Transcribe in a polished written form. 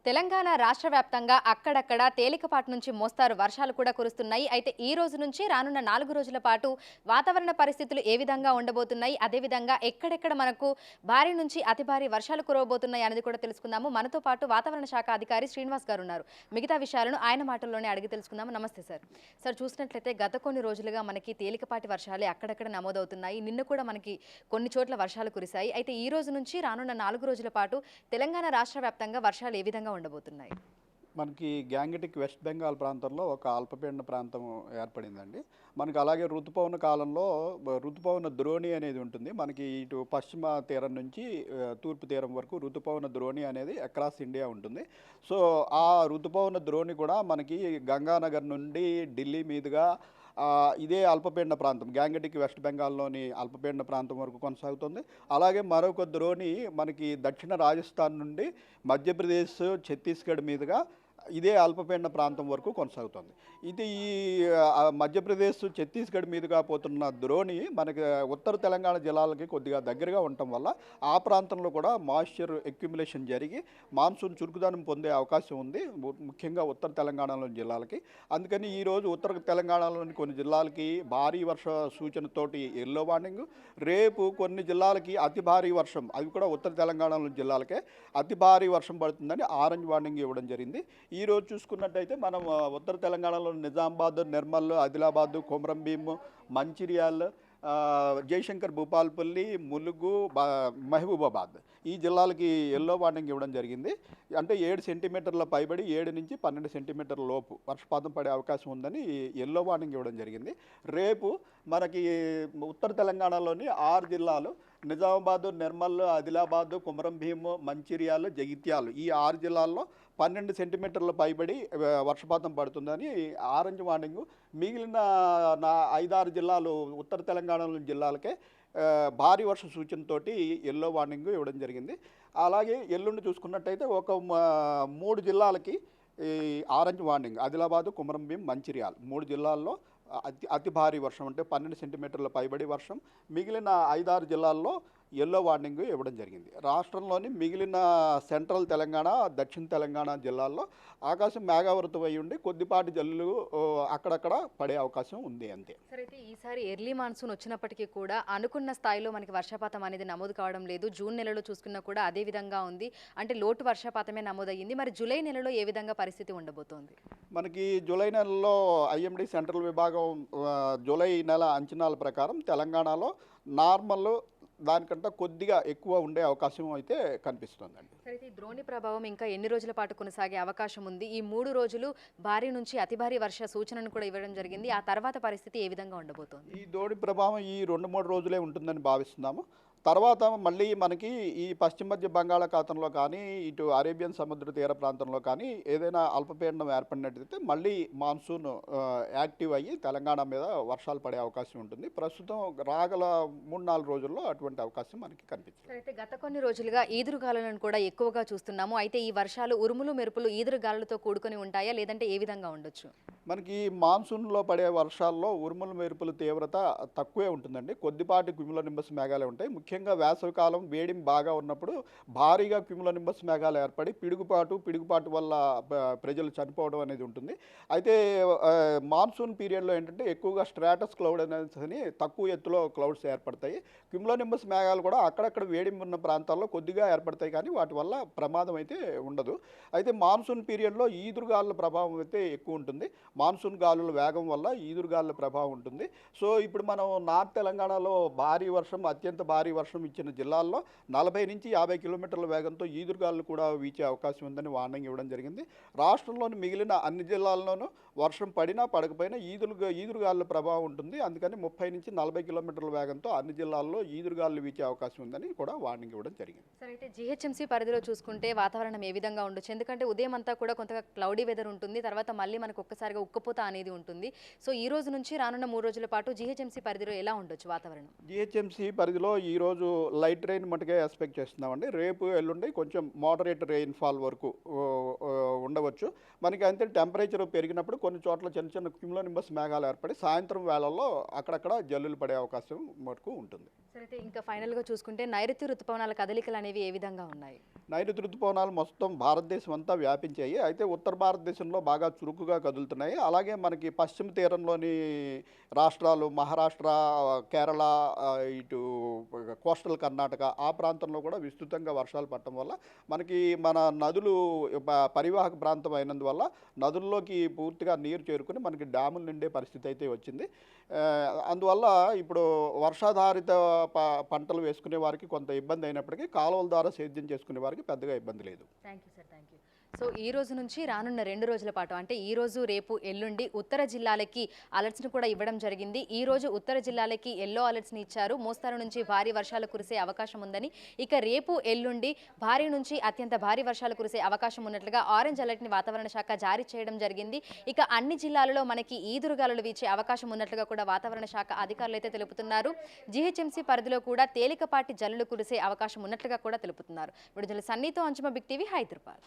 తెలంగాణ రాష్ట్ర వ్యాప్తంగా అక్కడక్కడ తేలికపాటి నుంచి మోస్తారు వర్షాలు కూడా కురుస్తున్నాయి. అయితే ఈ రోజు నుంచి రానున్న 4 రోజుల పాటు వాతావరణ పరిస్థితులు ఏ విధంగా ఉండబోతున్నాయి, అదేవిధంగా ఎక్కడెక్కడ మనకు భారీ నుంచి అతి భారీ వర్షాలు కురవబోతున్నాయి అనేది కూడా తెలుసుకుందాము. మనతో పాటు వాతావరణ శాఖ అధికారి శ్రీనివాస్ గారు ఉన్నారు. మిగతా విషయాలను ఆయన మాటల్లోనే అడిగి తెలుసుకుందాము. నమస్తే సార్. సార్, చూసినట్లయితే గత కొన్ని రోజులుగా మనకి తేలికపాటి వర్షాలే అక్కడక్కడ నమోదవుతున్నాయి. నిన్న కూడా మనకి కొన్ని చోట్ల వర్షాలు కురిశాయి. అయితే ఈ రోజు నుంచి రానున్న 4 రోజుల పాటు తెలంగాణ రాష్ట్ర వ్యాప్తంగా వర్షాలు ఏ విధంగా ఉండబోతున్నాయి? మనకి గ్యాంగటిక్ వెస్ట్ బెంగాల్ ప్రాంతంలో ఒక అల్పపీడన ప్రాంతం ఏర్పడిందండి. మనకి అలాగే ఋతుపవన కాలంలో ఋతుపవన ద్రోణి అనేది ఉంటుంది. మనకి ఇటు పశ్చిమ తీరం నుంచి తూర్పు తీరం వరకు ఋతుపవన ద్రోణి అనేది అక్రాస్ ఇండియా ఉంటుంది. సో ఆ ఋతుపవన ద్రోణి కూడా మనకి గంగానగర్ నుండి ఢిల్లీ మీదుగా ఇదే అల్పపీడన ప్రాంతం గ్యాంగటిక్ వెస్ట్ బెంగాల్లోని అల్పపీడన ప్రాంతం వరకు కొనసాగుతుంది. అలాగే మరొక ద్రోణి మనకి దక్షిణ రాజస్థాన్ నుండి మధ్యప్రదేశ్, ఛత్తీస్గఢ్ మీదుగా ఇదే అల్పపీడన ప్రాంతం వరకు కొనసాగుతుంది. ఇది ఈ మధ్యప్రదేశ్, ఛత్తీస్గఢ్ మీదుగా పోతున్న ద్రోణి మనకి ఉత్తర తెలంగాణ జిల్లాలకి కొద్దిగా దగ్గరగా ఉండటం వల్ల ఆ ప్రాంతంలో కూడా మాయిశ్చర్ అక్యుములేషన్ జరిగి మాన్సూన్ చురుకుదనం పొందే అవకాశం ఉంది, ముఖ్యంగా ఉత్తర తెలంగాణలోని జిల్లాలకి. అందుకని ఈరోజు ఉత్తర తెలంగాణలోని కొన్ని జిల్లాలకి భారీ వర్ష సూచనతోటి ఎల్లో వార్నింగ్, రేపు కొన్ని జిల్లాలకి అతి భారీ వర్షం, అవి కూడా ఉత్తర తెలంగాణలోని జిల్లాలకే అతి భారీ వర్షం పడుతుందని ఆరెంజ్ వార్నింగ్ ఇవ్వడం జరిగింది. ఈరోజు చూసుకున్నట్టయితే మనం ఉత్తర తెలంగాణలో నిజామాబాద్, నిర్మల్, ఆదిలాబాద్, కొమరంభీం, మంచిర్యాల్, జయశంకర్, భూపాల్పల్లి, ములుగు, మహబూబాబాద్ ఈ జిల్లాలకి ఎల్లో వార్నింగ్ ఇవ్వడం జరిగింది. అంటే 7 సెంటీమీటర్ల పైబడి 7 నుంచి 12 సెంటీమీటర్ల లోపు వర్షపాతం పడే అవకాశం ఉందని ఎల్లో వార్నింగ్ ఇవ్వడం జరిగింది. రేపు మనకి ఉత్తర తెలంగాణలోని 6 జిల్లాలు నిజామాబాద్, నిర్మల్, ఆదిలాబాద్, కొమరంభీం, మంచిర్యాల్, జగిత్యాలు ఈ 6 జిల్లాల్లో 12 సెంటీమీటర్ల పైబడి వర్షపాతం పడుతుందని ఆరెంజ్ వార్నింగ్. మిగిలిన 5-6 జిల్లాలు ఉత్తర తెలంగాణలోని జిల్లాలకే భారీ వర్ష సూచనతోటి ఎల్లో వార్నింగ్ ఇవ్వడం జరిగింది. అలాగే ఎల్లుండి చూసుకున్నట్టయితే ఒక 3 జిల్లాలకి ఈ ఆరెంజ్ వార్నింగ్, ఆదిలాబాదు, కొమరంభీం, మంచిర్యాల్ 3 జిల్లాల్లో అతి భారీ వర్షం అంటే 12 సెంటీమీటర్ల పైబడి వర్షం, మిగిలిన 5-6 జిల్లాల్లో ఎల్లో వార్నింగ్ ఇవ్వడం జరిగింది. రాష్ట్రంలోని మిగిలిన సెంట్రల్ తెలంగాణ, దక్షిణ తెలంగాణ జిల్లాల్లో ఆకాశం మేఘావృతం అయి ఉండి కొద్దిపాటి జల్లులు అక్కడక్కడ పడే అవకాశం ఉంది అంతే. సరే, అయితే ఈసారి ఎర్లీ మాన్సూన్ వచ్చినప్పటికీ కూడా అనుకున్న స్థాయిలో మనకి వర్షపాతం అనేది నమోదు కావడం లేదు. జూన్ నెలలో చూసుకున్నా కూడా అదే విధంగా ఉంది, అంటే లోటు వర్షపాతమే నమోదయ్యింది. మరి జూలై నెలలో ఏ విధంగా పరిస్థితి ఉండబోతోంది? మనకి జూలై నెలలో ఐఎండీ సెంట్రల్ విభాగం జూలై నెల అంచనాల ప్రకారం తెలంగాణలో నార్మల్ దానికంటే కొద్దిగా ఎక్కువ ఉండే అవకాశం అయితే కనిపిస్తుందండి. అయితే ఈ ద్రోణి ప్రభావం ఇంకా ఎన్ని రోజుల పాటు కొనసాగే అవకాశం ఉంది? ఈ 3 రోజులు భారీ నుంచి అతి భారీ వర్ష సూచనను కూడా ఇవ్వడం జరిగింది. ఆ తర్వాత పరిస్థితి ఏ విధంగా ఉండబోతోంది? ఈ ద్రోణి ప్రభావం ఈ 2-3 రోజులే ఉంటుందని భావిస్తున్నాము. తర్వాత మళ్ళీ మనకి ఈ పశ్చిమ మధ్య బంగాళాఖాతంలో కానీ, ఇటు అరేబియన్ సముద్ర తీర ప్రాంతంలో కానీ ఏదైనా అల్పపీడనం ఏర్పడినట్టయితే మళ్ళీ మాన్సూన్ యాక్టివ్ అయ్యి తెలంగాణ మీద వర్షాలు పడే అవకాశం ఉంటుంది. ప్రస్తుతం రాగల 3-4 రోజుల్లో అటువంటి అవకాశం మనకి కనిపిస్తుంది. అయితే గత కొన్ని రోజులుగా ఈదురుగాలులను కూడా ఎక్కువగా చూస్తున్నాము. అయితే ఈ వర్షాలు ఉరుములు మెరుపులు ఈదురుగాలులతో కూడుకొని ఉంటాయా, లేదంటే ఏ విధంగా ఉండొచ్చు? మనకి మాన్సూన్లో పడే వర్షాల్లో ఉరుముల మెరుపుల తీవ్రత తక్కువే ఉంటుందండి. కొద్దిపాటి క్యుములోనింబస్ మేఘాలే ఉంటాయి. ముఖ్యంగా వేసవికాలం వేడిమి బాగా ఉన్నప్పుడు భారీగా క్యుములోనింబస్ మేఘాలు ఏర్పడి పిడుగుపాటు వల్ల ప్రజలు చనిపోవడం అనేది ఉంటుంది. అయితే మాన్సూన్ పీరియడ్లో ఏంటంటే ఎక్కువగా స్ట్రాటస్ క్లౌడ్ అనేది తక్కువ ఎత్తులో క్లౌడ్స్ ఏర్పడతాయి. క్యుములోనింబస్ మేఘాలు కూడా అక్కడక్కడ వేడిమి ఉన్న ప్రాంతాల్లో కొద్దిగా ఏర్పడతాయి, కానీ వాటి వల్ల ప్రమాదం అయితే ఉండదు. అయితే మాన్సూన్ పీరియడ్లో ఈదురుగాలుల ప్రభావం అయితే ఎక్కువ ఉంటుంది. మాన్సూన్ గాలుల వేగం వల్ల ఈదురుగాలుల ప్రభావం ఉంటుంది. సో ఇప్పుడు మనం నార్త్ తెలంగాణలో భారీ వర్షం, అత్యంత భారీ వర్షం ఇచ్చిన జిల్లాల్లో 40 నుంచి 50 కిలోమీటర్ల వేగంతో ఈదురుగాలులు కూడా వీచే అవకాశం ఉందని వార్నింగ్ ఇవ్వడం జరిగింది. రాష్ట్రంలోని మిగిలిన అన్ని జిల్లాల్లోనూ వర్షం పడినా పడకపోయినా ఈదురుగాలుల ప్రభావం ఉంటుంది. అందుకని 30 నుంచి 40 కిలోమీటర్ల వేగంతో అన్ని జిల్లాల్లో ఈదురుగాలులు వీచే అవకాశం ఉందని కూడా వార్నింగ్ ఇవ్వడం జరిగింది. సరే, అయితే జీహెచ్ఎంసీ పరిధిలో చూసుకుంటే వాతావరణం ఏ విధంగా ఉండొచ్చు? ఎందుకంటే ఉదయం అంతా కూడా కొంతగా క్లౌడీ వెదర్ ఉంటుంది, తర్వాత మళ్ళీ మనకు ఒక్కసారిగా ఉక్కపోత అనేది ఉంటుంది. సో ఈ రోజు నుంచి రానున్న 3 రోజుల పాటు జీహెచ్ఎంసీ పరిధిలో ఎలా ఉండొచ్చు వాతావరణం? జీహెచ్ఎంసీ పరిధిలో ఈరోజు లైట్ రెయిన్ మటుకే ఎక్స్పెక్ట్ చేస్తున్నామండి. రేపు ఎల్లుండి కొంచెం మోడరేట్ రెయిన్ఫాల్ వరకు ఉండవచ్చు. మనకి అంతే టెంపరేచర్ పెరిగినప్పుడు కొన్ని చోట్ల చిన్న చిన్న క్యుములోనింబస్ మేఘాలు ఏర్పడి సాయంత్రం వేళల్లో అక్కడక్కడ జల్లులు పడే అవకాశం వరకు ఉంటుంది. సరే అయితే ఇంకా ఫైనల్గా చూసుకుంటే నైరుతి ఋతుపవనాల కదలికలు అనేవి ఏ విధంగా ఉన్నాయి? నైరుతి ఋతుపవనాలు మొత్తం భారతదేశం అంతా వ్యాపించాయి. అయితే ఉత్తర భారతదేశంలో బాగా చురుకుగా కదులుతున్నాయి. అలాగే మనకి పశ్చిమ తీరంలోని రాష్ట్రాలు మహారాష్ట్ర, కేరళ, ఇటు కోస్టల్ కర్ణాటక ఆ ప్రాంతంలో కూడా విస్తృతంగా వర్షాలు పడటం వల్ల మనకి మన నదులు పరివాహక ప్రాంతం అయినందువల్ల నదుల్లోకి పూర్తిగా నీరు చేరుకుని మనకి డ్యాములు నిండే పరిస్థితి అయితే వచ్చింది. అందువల్ల ఇప్పుడు వర్షాధారిత పంటలు వేసుకునే వారికి కొంత ఇబ్బంది అయినప్పటికీ కాలువల ద్వారా సేద్యం చేసుకునే వారికి పెద్దగా ఇబ్బంది లేదు. Thank you sir, thank you. So ఈ రోజు నుంచి రానున్న 2 రోజుల పాటు అంటే ఈ రోజు రేపు ఎల్లుండి ఉత్తర జిల్లాలకి అలర్ట్స్ని కూడా ఇవ్వడం జరిగింది. ఈ రోజు ఉత్తర జిల్లాలకి ఎల్లో అలర్ట్స్ని ఇచ్చారు. మోస్తారు నుంచి భారీ వర్షాలు కురిసే అవకాశం ఉందని, ఇక రేపు ఎల్లుండి భారీ నుంచి అత్యంత భారీ వర్షాలు కురిసే అవకాశం ఉన్నట్లుగా ఆరెంజ్ అలర్ట్ని వాతావరణ శాఖ జారీ చేయడం జరిగింది. ఇక అన్ని జిల్లాలలో మనకి ఈదురుగాలులు వీచే అవకాశం ఉన్నట్లుగా కూడా వాతావరణ శాఖ అధికారులు అయితే తెలుపుతున్నారు. జీహెచ్ఎంసీ పరిధిలో కూడా తేలికపాటి జల్లులు కురిసే అవకాశం ఉన్నట్లుగా కూడా తెలుపుతున్నారు. విడుదల సన్నీతో అంజుమ, బిగ్ టీవీ, హైదరాబాద్.